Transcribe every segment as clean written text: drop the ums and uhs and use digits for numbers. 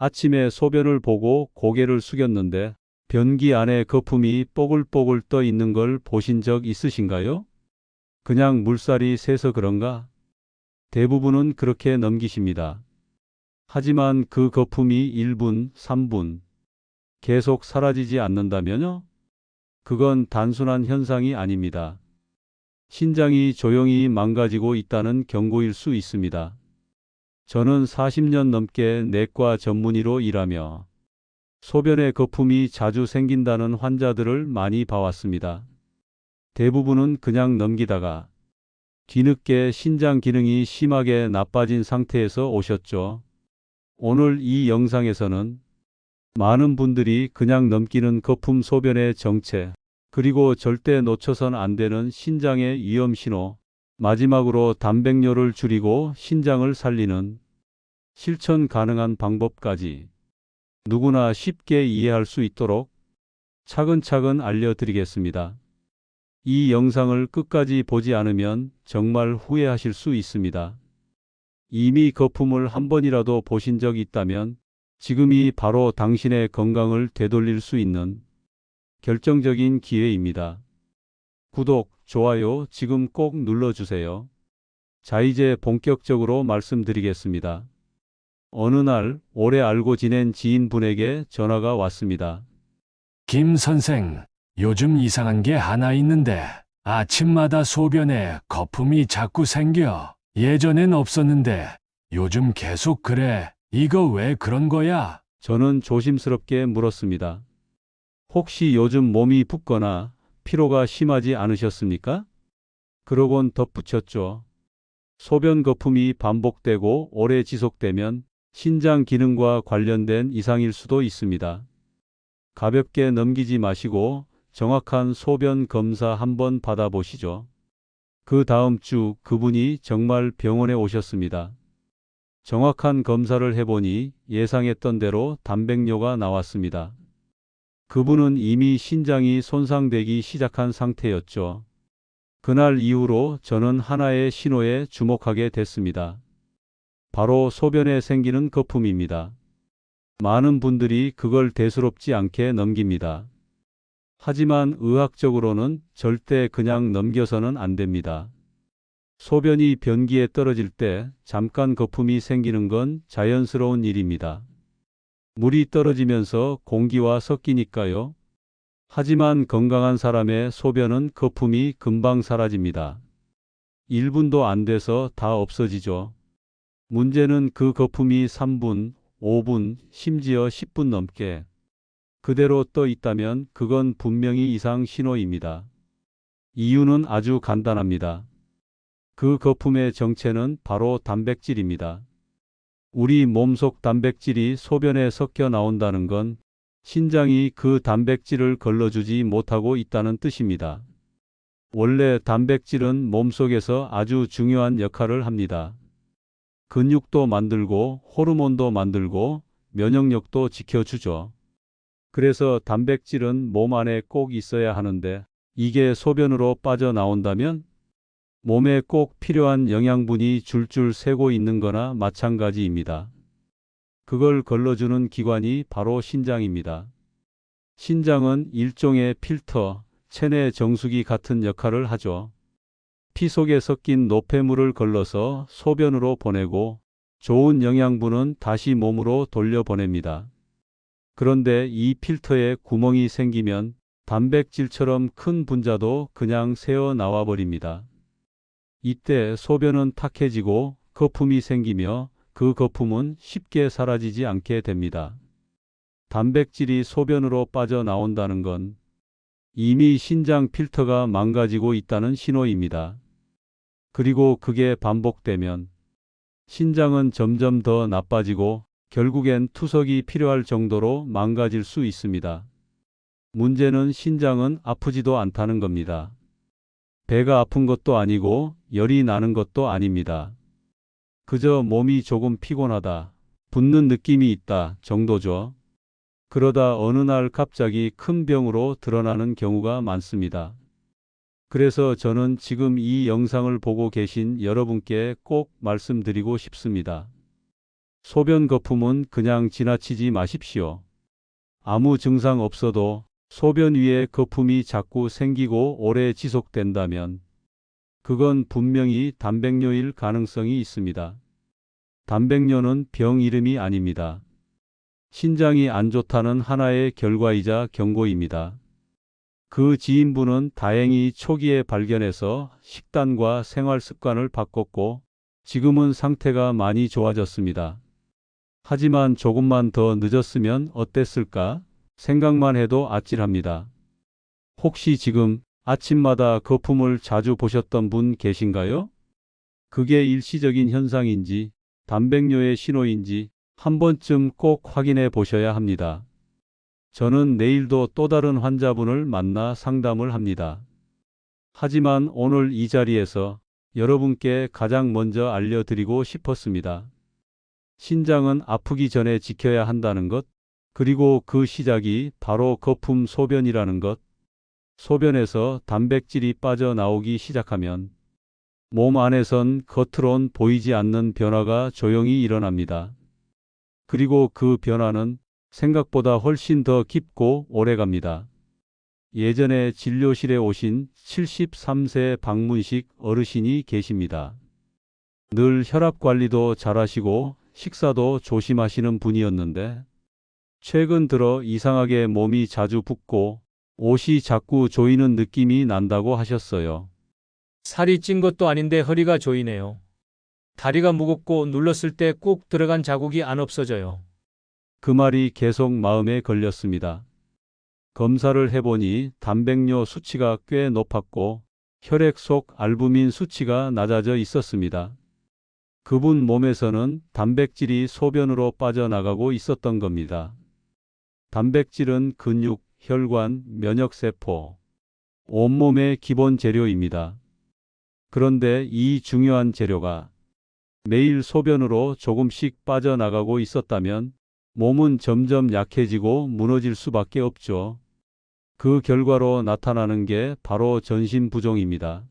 아침에 소변을 보고 고개를 숙였는데 변기 안에 거품이 뽀글뽀글 떠 있는 걸 보신 적 있으신가요? 그냥 물살이 새서 그런가? 대부분은 그렇게 넘기십니다. 하지만 그 거품이 1분, 3분 계속 사라지지 않는다면요? 그건 단순한 현상이 아닙니다. 신장이 조용히 망가지고 있다는 경고일 수 있습니다. 저는 40년 넘게 내과 전문의로 일하며 소변에 거품이 자주 생긴다는 환자들을 많이 봐왔습니다. 대부분은 그냥 넘기다가 뒤늦게 신장 기능이 심하게 나빠진 상태에서 오셨죠. 오늘 이 영상에서는 많은 분들이 그냥 넘기는 거품 소변의 정체, 그리고 절대 놓쳐선 안 되는 신장의 위험 신호, 마지막으로 단백뇨를 줄이고 신장을 살리는 실천 가능한 방법까지 누구나 쉽게 이해할 수 있도록 차근차근 알려드리겠습니다. 이 영상을 끝까지 보지 않으면 정말 후회하실 수 있습니다. 이미 거품을 한 번이라도 보신 적이 있다면 지금이 바로 당신의 건강을 되돌릴 수 있는 결정적인 기회입니다. 구독, 좋아요 지금 꼭 눌러주세요. 자, 이제 본격적으로 말씀드리겠습니다. 어느 날 오래 알고 지낸 지인분에게 전화가 왔습니다. 김 선생, 요즘 이상한 게 하나 있는데 아침마다 소변에 거품이 자꾸 생겨. 예전엔 없었는데 요즘 계속 그래. 이거 왜 그런 거야? 저는 조심스럽게 물었습니다. 혹시 요즘 몸이 붓거나 피로가 심하지 않으셨습니까? 그러곤 덧붙였죠. 소변 거품이 반복되고 오래 지속되면 신장 기능과 관련된 이상일 수도 있습니다. 가볍게 넘기지 마시고 정확한 소변 검사 한번 받아보시죠. 그 다음 주 그분이 정말 병원에 오셨습니다. 정확한 검사를 해보니 예상했던 대로 단백뇨가 나왔습니다. 그분은 이미 신장이 손상되기 시작한 상태였죠. 그날 이후로 저는 하나의 신호에 주목하게 됐습니다. 바로 소변에 생기는 거품입니다. 많은 분들이 그걸 대수롭지 않게 넘깁니다. 하지만 의학적으로는 절대 그냥 넘겨서는 안 됩니다. 소변이 변기에 떨어질 때 잠깐 거품이 생기는 건 자연스러운 일입니다. 물이 떨어지면서 공기와 섞이니까요. 하지만 건강한 사람의 소변은 거품이 금방 사라집니다. 1분도 안 돼서 다 없어지죠. 문제는 그 거품이 3분, 5분, 심지어 10분 넘게 그대로 떠 있다면 그건 분명히 이상 신호입니다. 이유는 아주 간단합니다. 그 거품의 정체는 바로 단백질입니다. 우리 몸속 단백질이 소변에 섞여 나온다는 건 신장이 그 단백질을 걸러주지 못하고 있다는 뜻입니다. 원래 단백질은 몸속에서 아주 중요한 역할을 합니다. 근육도 만들고 호르몬도 만들고 면역력도 지켜주죠. 그래서 단백질은 몸 안에 꼭 있어야 하는데 이게 소변으로 빠져나온다면 몸에 꼭 필요한 영양분이 줄줄 새고 있는 거나 마찬가지입니다. 그걸 걸러주는 기관이 바로 신장입니다. 신장은 일종의 필터, 체내 정수기 같은 역할을 하죠. 피 속에 섞인 노폐물을 걸러서 소변으로 보내고 좋은 영양분은 다시 몸으로 돌려보냅니다. 그런데 이 필터에 구멍이 생기면 단백질처럼 큰 분자도 그냥 새어 나와 버립니다. 이때 소변은 탁해지고 거품이 생기며 그 거품은 쉽게 사라지지 않게 됩니다. 단백질이 소변으로 빠져나온다는 건 이미 신장 필터가 망가지고 있다는 신호입니다. 그리고 그게 반복되면 신장은 점점 더 나빠지고 결국엔 투석이 필요할 정도로 망가질 수 있습니다. 문제는 신장은 아프지도 않다는 겁니다. 배가 아픈 것도 아니고 열이 나는 것도 아닙니다. 그저 몸이 조금 피곤하다, 붓는 느낌이 있다 정도죠. 그러다 어느 날 갑자기 큰 병으로 드러나는 경우가 많습니다. 그래서 저는 지금 이 영상을 보고 계신 여러분께 꼭 말씀드리고 싶습니다. 소변 거품은 그냥 지나치지 마십시오. 아무 증상 없어도 소변 위에 거품이 자꾸 생기고 오래 지속된다면 그건 분명히 단백뇨일 가능성이 있습니다. 단백뇨는 병 이름이 아닙니다. 신장이 안 좋다는 하나의 결과이자 경고입니다. 그 지인분은 다행히 초기에 발견해서 식단과 생활 습관을 바꿨고 지금은 상태가 많이 좋아졌습니다. 하지만 조금만 더 늦었으면 어땠을까 생각만 해도 아찔합니다. 혹시 지금 아침마다 거품을 자주 보셨던 분 계신가요? 그게 일시적인 현상인지 단백뇨의 신호인지 한 번쯤 꼭 확인해 보셔야 합니다. 저는 내일도 또 다른 환자분을 만나 상담을 합니다. 하지만 오늘 이 자리에서 여러분께 가장 먼저 알려드리고 싶었습니다. 신장은 아프기 전에 지켜야 한다는 것, 그리고 그 시작이 바로 거품 소변이라는 것. 소변에서 단백질이 빠져나오기 시작하면 몸 안에선 겉으론 보이지 않는 변화가 조용히 일어납니다. 그리고 그 변화는 생각보다 훨씬 더 깊고 오래 갑니다. 예전에 진료실에 오신 73세 박문식 어르신이 계십니다. 늘 혈압 관리도 잘하시고 식사도 조심하시는 분이었는데 최근 들어 이상하게 몸이 자주 붓고 옷이 자꾸 조이는 느낌이 난다고 하셨어요. 살이 찐 것도 아닌데 허리가 조이네요. 다리가 무겁고 눌렀을 때 꾹 들어간 자국이 안 없어져요. 그 말이 계속 마음에 걸렸습니다. 검사를 해보니 단백뇨 수치가 꽤 높았고 혈액 속 알부민 수치가 낮아져 있었습니다. 그분 몸에서는 단백질이 소변으로 빠져나가고 있었던 겁니다. 단백질은 근육, 혈관, 면역세포, 온몸의 기본 재료입니다. 그런데 이 중요한 재료가 매일 소변으로 조금씩 빠져나가고 있었다면 몸은 점점 약해지고 무너질 수밖에 없죠. 그 결과로 나타나는 게 바로 전신부종입니다.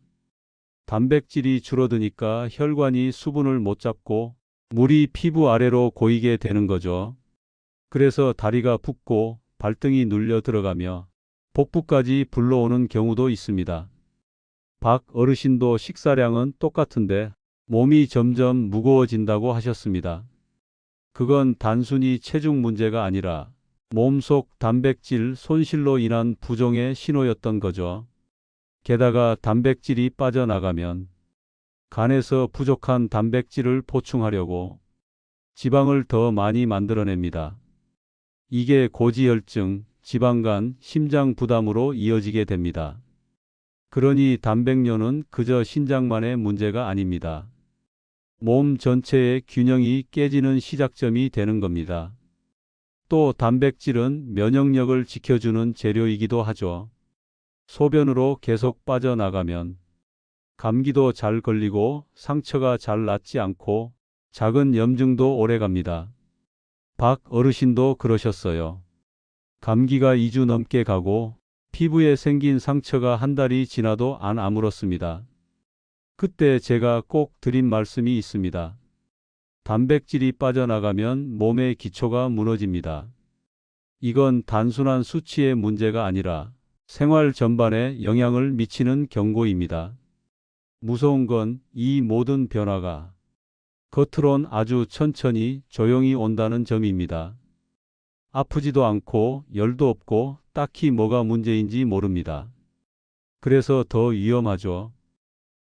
단백질이 줄어드니까 혈관이 수분을 못 잡고 물이 피부 아래로 고이게 되는 거죠. 그래서 다리가 붓고 발등이 눌려 들어가며 복부까지 불러오는 경우도 있습니다. 박 어르신도 식사량은 똑같은데 몸이 점점 무거워진다고 하셨습니다. 그건 단순히 체중 문제가 아니라 몸속 단백질 손실로 인한 부종의 신호였던 거죠. 게다가 단백질이 빠져나가면 간에서 부족한 단백질을 보충하려고 지방을 더 많이 만들어냅니다. 이게 고지혈증, 지방간, 심장 부담으로 이어지게 됩니다. 그러니 단백뇨는 그저 신장만의 문제가 아닙니다. 몸 전체의 균형이 깨지는 시작점이 되는 겁니다. 또 단백질은 면역력을 지켜주는 재료이기도 하죠. 소변으로 계속 빠져나가면 감기도 잘 걸리고 상처가 잘 낫지 않고 작은 염증도 오래 갑니다. 박 어르신도 그러셨어요. 감기가 2주 넘게 가고 피부에 생긴 상처가 한 달이 지나도 안 아물었습니다. 그때 제가 꼭 드린 말씀이 있습니다. 단백질이 빠져나가면 몸의 기초가 무너집니다. 이건 단순한 수치의 문제가 아니라 생활 전반에 영향을 미치는 경고입니다. 무서운 건 이 모든 변화가 겉으론 아주 천천히 조용히 온다는 점입니다. 아프지도 않고 열도 없고 딱히 뭐가 문제인지 모릅니다. 그래서 더 위험하죠.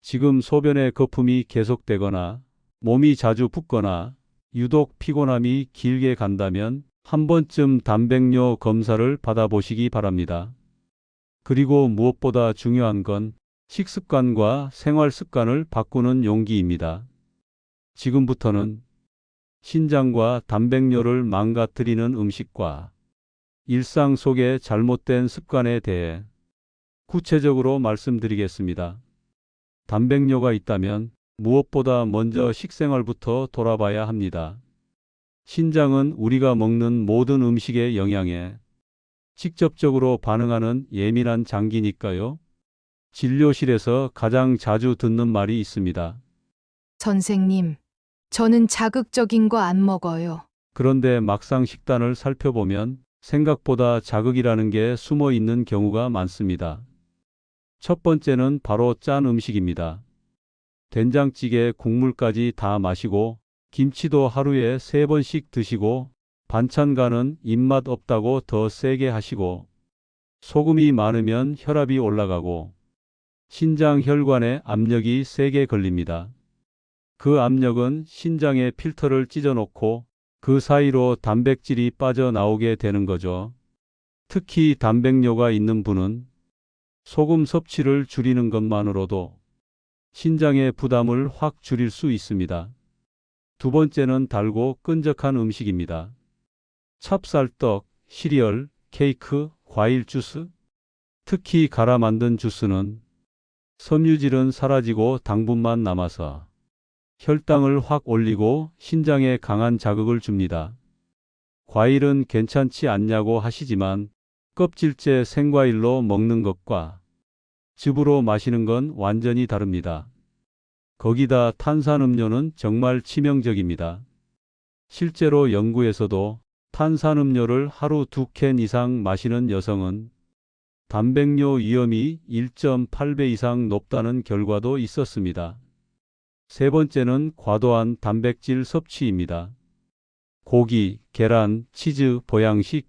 지금 소변의 거품이 계속되거나 몸이 자주 붓거나 유독 피곤함이 길게 간다면 한 번쯤 단백뇨 검사를 받아보시기 바랍니다. 그리고 무엇보다 중요한 건 식습관과 생활 습관을 바꾸는 용기입니다. 지금부터는 신장과 단백뇨를 망가뜨리는 음식과 일상 속의 잘못된 습관에 대해 구체적으로 말씀드리겠습니다. 단백뇨가 있다면 무엇보다 먼저 식생활부터 돌아봐야 합니다. 신장은 우리가 먹는 모든 음식의 영향에 직접적으로 반응하는 예민한 장기니까요. 진료실에서 가장 자주 듣는 말이 있습니다. 선생님, 저는 자극적인 거 안 먹어요. 그런데 막상 식단을 살펴보면 생각보다 자극이라는 게 숨어 있는 경우가 많습니다. 첫 번째는 바로 짠 음식입니다. 된장찌개 국물까지 다 마시고 김치도 하루에 3번씩 드시고 반찬과는 입맛 없다고 더 세게 하시고 소금이 많으면 혈압이 올라가고 신장 혈관에 압력이 세게 걸립니다. 그 압력은 신장의 필터를 찢어놓고 그 사이로 단백질이 빠져나오게 되는 거죠. 특히 단백뇨가 있는 분은 소금 섭취를 줄이는 것만으로도 신장의 부담을 확 줄일 수 있습니다. 두 번째는 달고 끈적한 음식입니다. 찹쌀떡, 시리얼, 케이크, 과일 주스, 특히 갈아 만든 주스는 섬유질은 사라지고 당분만 남아서 혈당을 확 올리고 신장에 강한 자극을 줍니다. 과일은 괜찮지 않냐고 하시지만 껍질째 생과일로 먹는 것과 즙으로 마시는 건 완전히 다릅니다. 거기다 탄산음료는 정말 치명적입니다. 실제로 연구에서도 탄산음료를 하루 2캔 이상 마시는 여성은 단백뇨 위험이 1.8배 이상 높다는 결과도 있었습니다. 세 번째는 과도한 단백질 섭취입니다. 고기, 계란, 치즈, 보양식,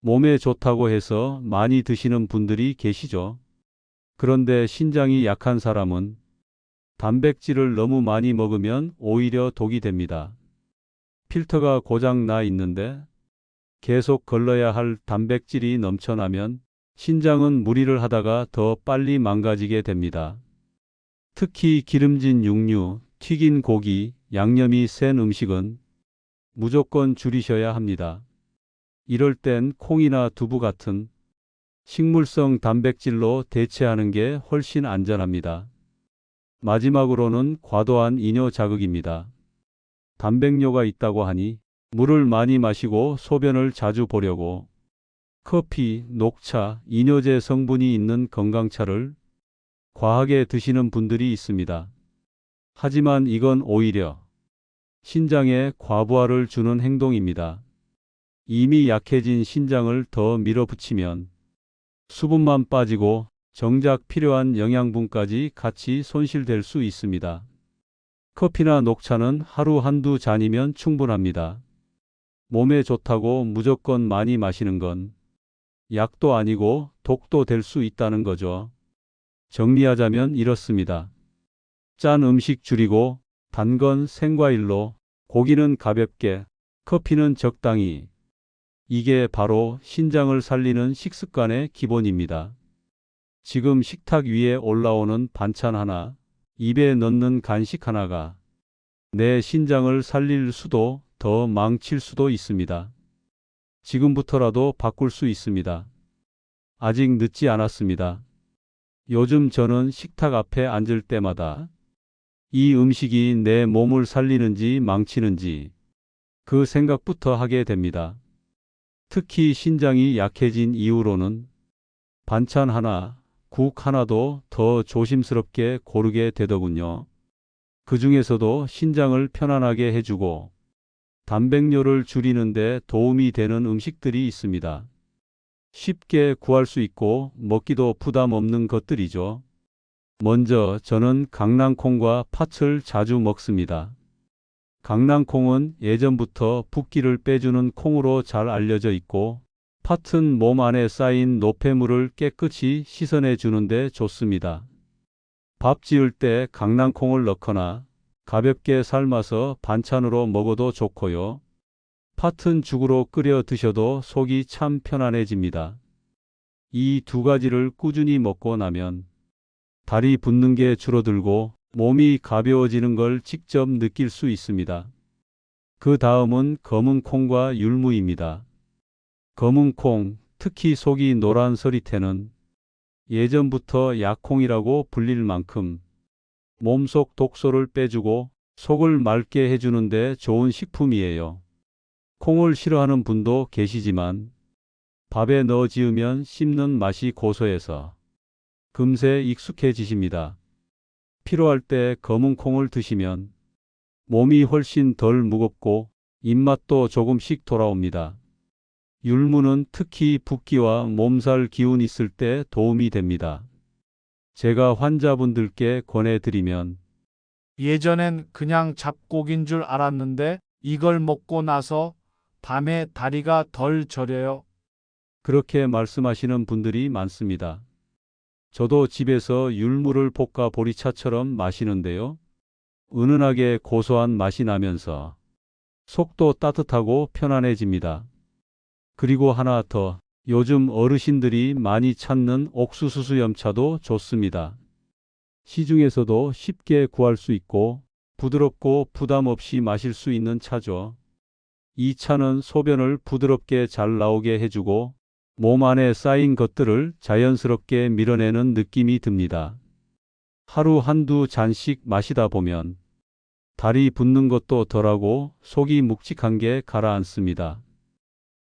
몸에 좋다고 해서 많이 드시는 분들이 계시죠. 그런데 신장이 약한 사람은 단백질을 너무 많이 먹으면 오히려 독이 됩니다. 필터가 고장 나 있는데 계속 걸러야 할 단백질이 넘쳐나면 신장은 무리를 하다가 더 빨리 망가지게 됩니다. 특히 기름진 육류, 튀긴 고기, 양념이 센 음식은 무조건 줄이셔야 합니다. 이럴 땐 콩이나 두부 같은 식물성 단백질로 대체하는 게 훨씬 안전합니다. 마지막으로는 과도한 이뇨 자극입니다. 단백뇨가 있다고 하니 물을 많이 마시고 소변을 자주 보려고 커피, 녹차, 이뇨제 성분이 있는 건강차를 과하게 드시는 분들이 있습니다. 하지만 이건 오히려 신장에 과부하를 주는 행동입니다. 이미 약해진 신장을 더 밀어붙이면 수분만 빠지고 정작 필요한 영양분까지 같이 손실될 수 있습니다. 커피나 녹차는 하루 한두 잔이면 충분합니다. 몸에 좋다고 무조건 많이 마시는 건 약도 아니고 독도 될 수 있다는 거죠. 정리하자면 이렇습니다. 짠 음식 줄이고 단 건 생과일로, 고기는 가볍게, 커피는 적당히. 이게 바로 신장을 살리는 식습관의 기본입니다. 지금 식탁 위에 올라오는 반찬 하나, 입에 넣는 간식 하나가 내 신장을 살릴 수도 더 망칠 수도 있습니다. 지금부터라도 바꿀 수 있습니다. 아직 늦지 않았습니다. 요즘 저는 식탁 앞에 앉을 때마다 이 음식이 내 몸을 살리는지 망치는지 그 생각부터 하게 됩니다. 특히 신장이 약해진 이후로는 반찬 하나, 국 하나도 더 조심스럽게 고르게 되더군요. 그 중에서도 신장을 편안하게 해주고 단백뇨를 줄이는 데 도움이 되는 음식들이 있습니다. 쉽게 구할 수 있고 먹기도 부담 없는 것들이죠. 먼저 저는 강낭콩과 팥을 자주 먹습니다. 강낭콩은 예전부터 붓기를 빼주는 콩으로 잘 알려져 있고 팥은 몸 안에 쌓인 노폐물을 깨끗이 씻어내 주는데 좋습니다. 밥 지을 때 강낭콩을 넣거나 가볍게 삶아서 반찬으로 먹어도 좋고요. 팥은 죽으로 끓여 드셔도 속이 참 편안해집니다. 이 두 가지를 꾸준히 먹고 나면 다리 붓는 게 줄어들고 몸이 가벼워지는 걸 직접 느낄 수 있습니다. 그 다음은 검은 콩과 율무입니다. 검은 콩, 특히 속이 노란 서리태는 예전부터 약콩이라고 불릴 만큼 몸속 독소를 빼주고 속을 맑게 해주는데 좋은 식품이에요. 콩을 싫어하는 분도 계시지만 밥에 넣어 지으면 씹는 맛이 고소해서 금세 익숙해지십니다. 필요할 때 검은 콩을 드시면 몸이 훨씬 덜 무겁고 입맛도 조금씩 돌아옵니다. 율무는 특히 붓기와 몸살 기운 있을 때 도움이 됩니다. 제가 환자분들께 권해드리면 예전엔 그냥 잡곡인 줄 알았는데 이걸 먹고 나서 밤에 다리가 덜 저려요. 그렇게 말씀하시는 분들이 많습니다. 저도 집에서 율무를 볶아 보리차처럼 마시는데요. 은은하게 고소한 맛이 나면서 속도 따뜻하고 편안해집니다. 그리고 하나 더, 요즘 어르신들이 많이 찾는 옥수수 수염차도 좋습니다. 시중에서도 쉽게 구할 수 있고 부드럽고 부담 없이 마실 수 있는 차죠. 이 차는 소변을 부드럽게 잘 나오게 해주고 몸 안에 쌓인 것들을 자연스럽게 밀어내는 느낌이 듭니다. 하루 한두 잔씩 마시다 보면 다리 붓는 것도 덜하고 속이 묵직한 게 가라앉습니다.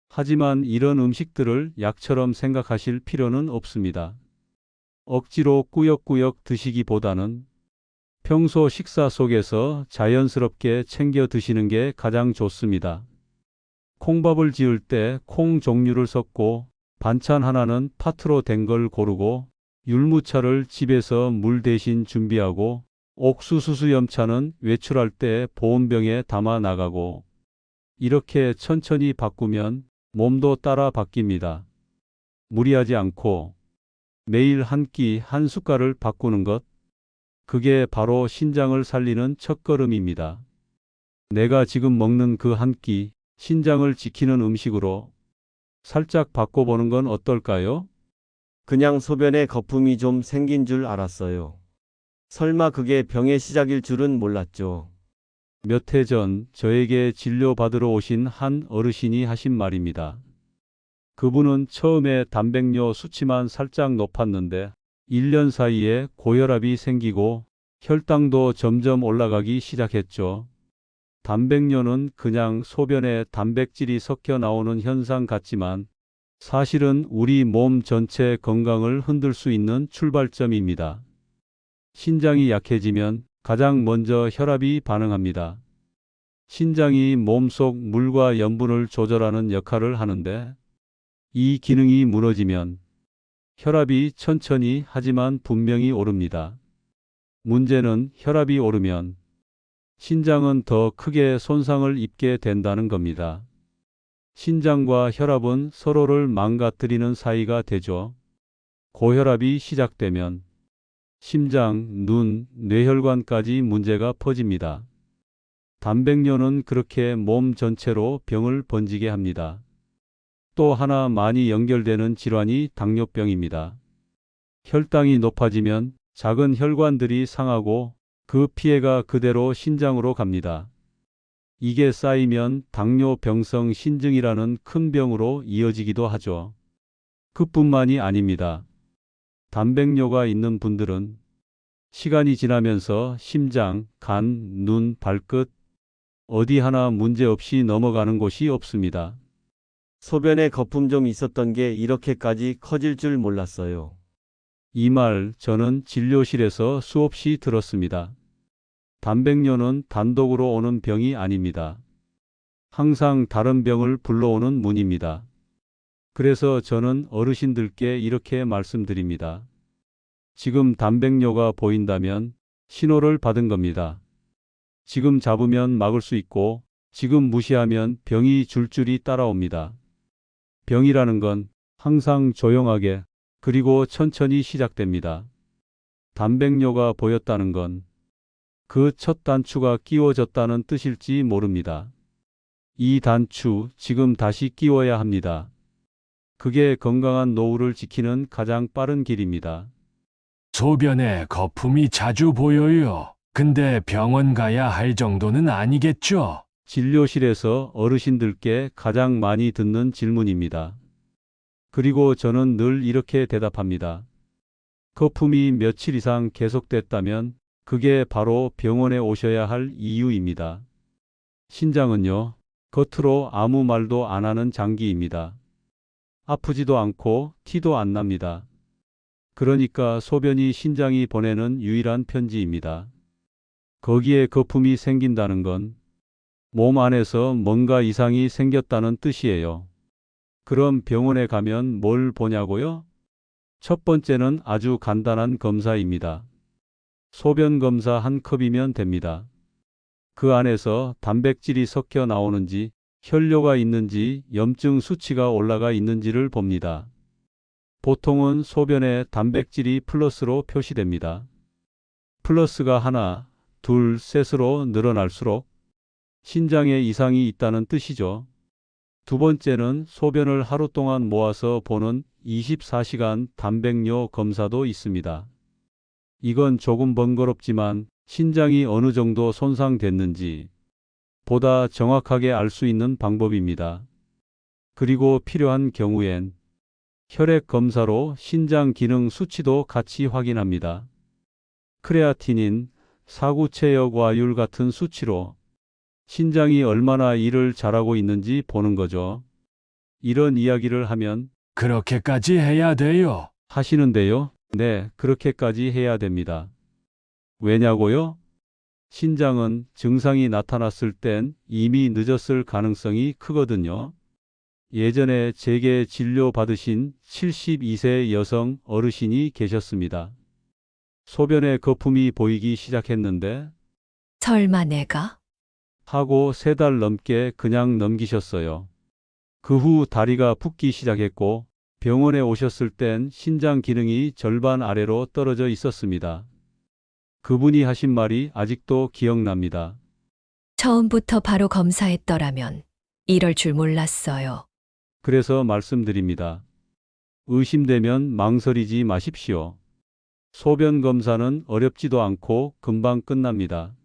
하지만 이런 음식들을 약처럼 생각하실 필요는 없습니다. 억지로 꾸역꾸역 드시기보다는 평소 식사 속에서 자연스럽게 챙겨 드시는 게 가장 좋습니다. 콩밥을 지을 때 콩 종류를 섞고 반찬 하나는 파트로 된 걸 고르고 율무차를 집에서 물 대신 준비하고 옥수수 수염차는 외출할 때 보온병에 담아 나가고 이렇게 천천히 바꾸면 몸도 따라 바뀝니다. 무리하지 않고 매일 한 끼 한 숟갈을 바꾸는 것, 그게 바로 신장을 살리는 첫걸음입니다. 내가 지금 먹는 그 한 끼, 신장을 지키는 음식으로 살짝 바꿔보는 건 어떨까요? 그냥 소변에 거품이 좀 생긴 줄 알았어요. 설마 그게 병의 시작일 줄은 몰랐죠. 몇 해 전 저에게 진료받으러 오신 한 어르신이 하신 말입니다. 그분은 처음에 단백뇨 수치만 살짝 높았는데 1년 사이에 고혈압이 생기고 혈당도 점점 올라가기 시작했죠. 단백뇨는 그냥 소변에 단백질이 섞여 나오는 현상 같지만 사실은 우리 몸 전체 건강을 흔들 수 있는 출발점입니다. 신장이 약해지면 가장 먼저 혈압이 반응합니다. 신장이 몸속 물과 염분을 조절하는 역할을 하는데 이 기능이 무너지면 혈압이 천천히 하지만 분명히 오릅니다. 문제는 혈압이 오르면 신장은 더 크게 손상을 입게 된다는 겁니다. 신장과 혈압은 서로를 망가뜨리는 사이가 되죠. 고혈압이 시작되면 심장, 눈, 뇌혈관까지 문제가 퍼집니다. 단백뇨는 그렇게 몸 전체로 병을 번지게 합니다. 또 하나 많이 연결되는 질환이 당뇨병입니다. 혈당이 높아지면 작은 혈관들이 상하고 그 피해가 그대로 신장으로 갑니다. 이게 쌓이면 당뇨병성 신증이라는 큰 병으로 이어지기도 하죠. 그뿐만이 아닙니다. 단백뇨가 있는 분들은 시간이 지나면서 심장, 간, 눈, 발끝 어디 하나 문제 없이 넘어가는 곳이 없습니다. 소변에 거품 좀 있었던 게 이렇게까지 커질 줄 몰랐어요. 이 말 저는 진료실에서 수없이 들었습니다. 단백뇨는 단독으로 오는 병이 아닙니다. 항상 다른 병을 불러오는 문입니다. 그래서 저는 어르신들께 이렇게 말씀드립니다. 지금 단백뇨가 보인다면 신호를 받은 겁니다. 지금 잡으면 막을 수 있고 지금 무시하면 병이 줄줄이 따라옵니다. 병이라는 건 항상 조용하게 그리고 천천히 시작됩니다. 단백뇨가 보였다는 건 그 첫 단추가 끼워졌다는 뜻일지 모릅니다. 이 단추 지금 다시 끼워야 합니다. 그게 건강한 노후를 지키는 가장 빠른 길입니다. 소변에 거품이 자주 보여요. 근데 병원 가야 할 정도는 아니겠죠? 진료실에서 어르신들께 가장 많이 듣는 질문입니다. 그리고 저는 늘 이렇게 대답합니다. 거품이 며칠 이상 계속됐다면 그게 바로 병원에 오셔야 할 이유입니다. 신장은요, 겉으로 아무 말도 안 하는 장기입니다. 아프지도 않고 티도 안 납니다. 그러니까 소변이 신장이 보내는 유일한 편지입니다. 거기에 거품이 생긴다는 건 몸 안에서 뭔가 이상이 생겼다는 뜻이에요. 그럼 병원에 가면 뭘 보냐고요? 첫 번째는 아주 간단한 검사입니다. 소변 검사 한 컵이면 됩니다. 그 안에서 단백질이 섞여 나오는지, 혈뇨가 있는지, 염증 수치가 올라가 있는지를 봅니다. 보통은 소변에 단백질이 플러스로 표시됩니다. 플러스가 하나, 둘, 셋으로 늘어날수록 신장에 이상이 있다는 뜻이죠. 두 번째는 소변을 하루 동안 모아서 보는 24시간 단백뇨 검사도 있습니다. 이건 조금 번거롭지만 신장이 어느 정도 손상됐는지 보다 정확하게 알 수 있는 방법입니다. 그리고 필요한 경우엔 혈액 검사로 신장 기능 수치도 같이 확인합니다. 크레아티닌, 사구체역와율 같은 수치로 신장이 얼마나 일을 잘하고 있는지 보는 거죠. 이런 이야기를 하면 그렇게까지 해야 돼요. 하시는데요. 네, 그렇게까지 해야 됩니다. 왜냐고요? 신장은 증상이 나타났을 땐 이미 늦었을 가능성이 크거든요. 예전에 제게 진료 받으신 72세 여성 어르신이 계셨습니다. 소변에 거품이 보이기 시작했는데 설마 내가? 하고 3달 넘게 그냥 넘기셨어요. 그 후 다리가 붓기 시작했고 병원에 오셨을 땐 신장 기능이 절반 아래로 떨어져 있었습니다. 그분이 하신 말이 아직도 기억납니다. 처음부터 바로 검사했더라면 이럴 줄 몰랐어요. 그래서 말씀드립니다. 의심되면 망설이지 마십시오. 소변 검사는 어렵지도 않고 금방 끝납니다.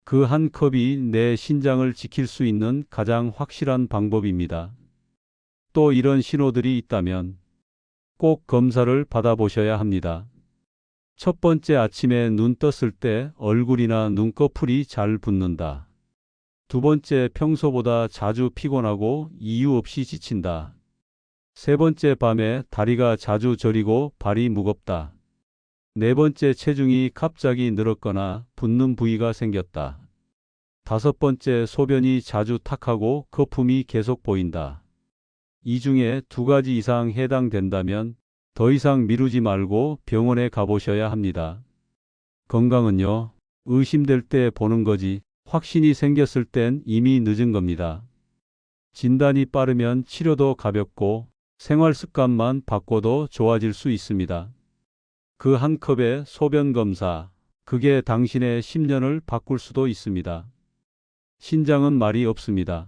그 한 컵이 내 신장을 지킬 수 있는 가장 확실한 방법입니다. 또 이런 신호들이 있다면 꼭 검사를 받아보셔야 합니다. 첫 번째, 아침에 눈 떴을 때 얼굴이나 눈꺼풀이 잘 붓는다. 두 번째, 평소보다 자주 피곤하고 이유 없이 지친다. 세 번째, 밤에 다리가 자주 저리고 발이 무겁다. 네 번째, 체중이 갑자기 늘었거나 붓는 부위가 생겼다. 다섯 번째, 소변이 자주 탁하고 거품이 계속 보인다. 이 중에 2가지 이상 해당된다면 더 이상 미루지 말고 병원에 가보셔야 합니다. 건강은요, 의심될 때 보는 거지 확신이 생겼을 땐 이미 늦은 겁니다. 진단이 빠르면 치료도 가볍고 생활 습관만 바꿔도 좋아질 수 있습니다. 그 한 컵의 소변 검사, 그게 당신의 10년을 바꿀 수도 있습니다. 신장은 말이 없습니다.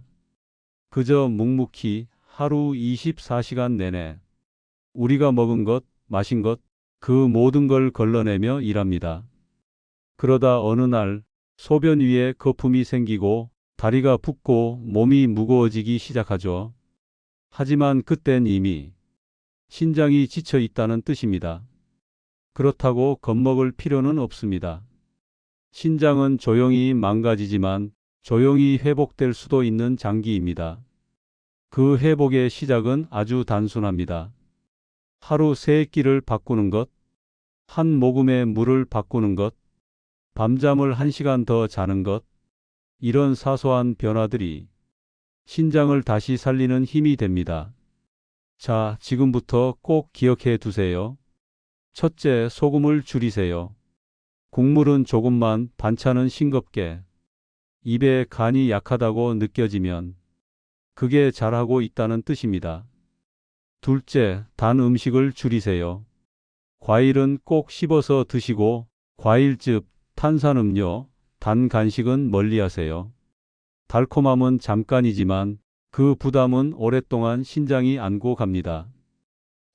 그저 묵묵히 하루 24시간 내내 우리가 먹은 것, 마신 것, 그 모든 걸 걸러내며 일합니다. 그러다 어느 날 소변 위에 거품이 생기고 다리가 붓고 몸이 무거워지기 시작하죠. 하지만 그땐 이미 신장이 지쳐 있다는 뜻입니다. 그렇다고 겁먹을 필요는 없습니다. 신장은 조용히 망가지지만 조용히 회복될 수도 있는 장기입니다. 그 회복의 시작은 아주 단순합니다. 하루 3끼를 바꾸는 것, 한 모금의 물을 바꾸는 것, 밤잠을 1시간 더 자는 것, 이런 사소한 변화들이 신장을 다시 살리는 힘이 됩니다. 자, 지금부터 꼭 기억해 두세요. 첫째, 소금을 줄이세요. 국물은 조금만, 반찬은 싱겁게. 입에 간이 약하다고 느껴지면 그게 잘하고 있다는 뜻입니다. 둘째, 단 음식을 줄이세요. 과일은 꼭 씹어서 드시고 과일즙, 탄산음료, 단 간식은 멀리하세요. 달콤함은 잠깐이지만 그 부담은 오랫동안 신장이 안고 갑니다.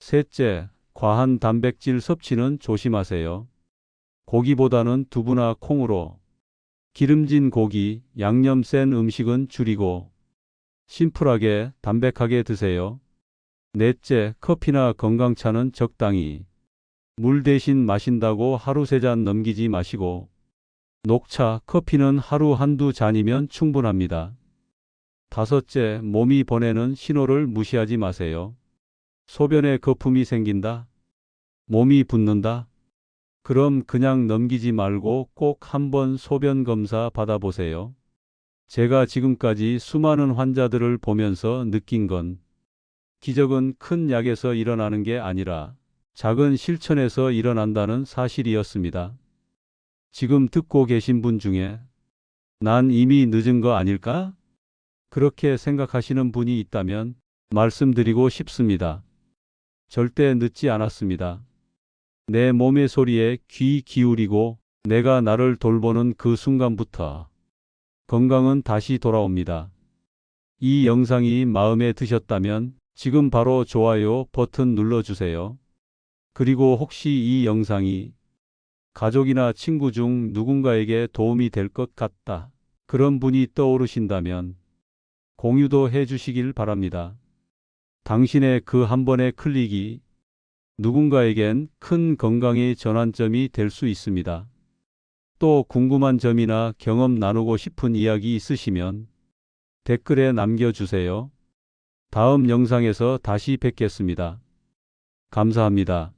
셋째, 과한 단백질 섭취는 조심하세요. 고기보다는 두부나 콩으로, 기름진 고기, 양념 센 음식은 줄이고 심플하게 담백하게 드세요. 넷째, 커피나 건강차는 적당히. 물 대신 마신다고 하루 3잔 넘기지 마시고 녹차, 커피는 하루 1~2잔이면 충분합니다. 다섯째, 몸이 보내는 신호를 무시하지 마세요. 소변에 거품이 생긴다. 몸이 붓는다. 그럼 그냥 넘기지 말고 꼭 한번 소변 검사 받아보세요. 제가 지금까지 수많은 환자들을 보면서 느낀 건 기적은 큰 약에서 일어나는 게 아니라 작은 실천에서 일어난다는 사실이었습니다. 지금 듣고 계신 분 중에 난 이미 늦은 거 아닐까? 그렇게 생각하시는 분이 있다면 말씀드리고 싶습니다. 절대 늦지 않았습니다. 내 몸의 소리에 귀 기울이고 내가 나를 돌보는 그 순간부터 건강은 다시 돌아옵니다. 이 영상이 마음에 드셨다면 지금 바로 좋아요 버튼 눌러주세요. 그리고 혹시 이 영상이 가족이나 친구 중 누군가에게 도움이 될 것 같다. 그런 분이 떠오르신다면 공유도 해주시길 바랍니다. 당신의 그 한 번의 클릭이 누군가에겐 큰 건강의 전환점이 될 수 있습니다. 또 궁금한 점이나 경험 나누고 싶은 이야기 있으시면 댓글에 남겨주세요. 다음 영상에서 다시 뵙겠습니다. 감사합니다.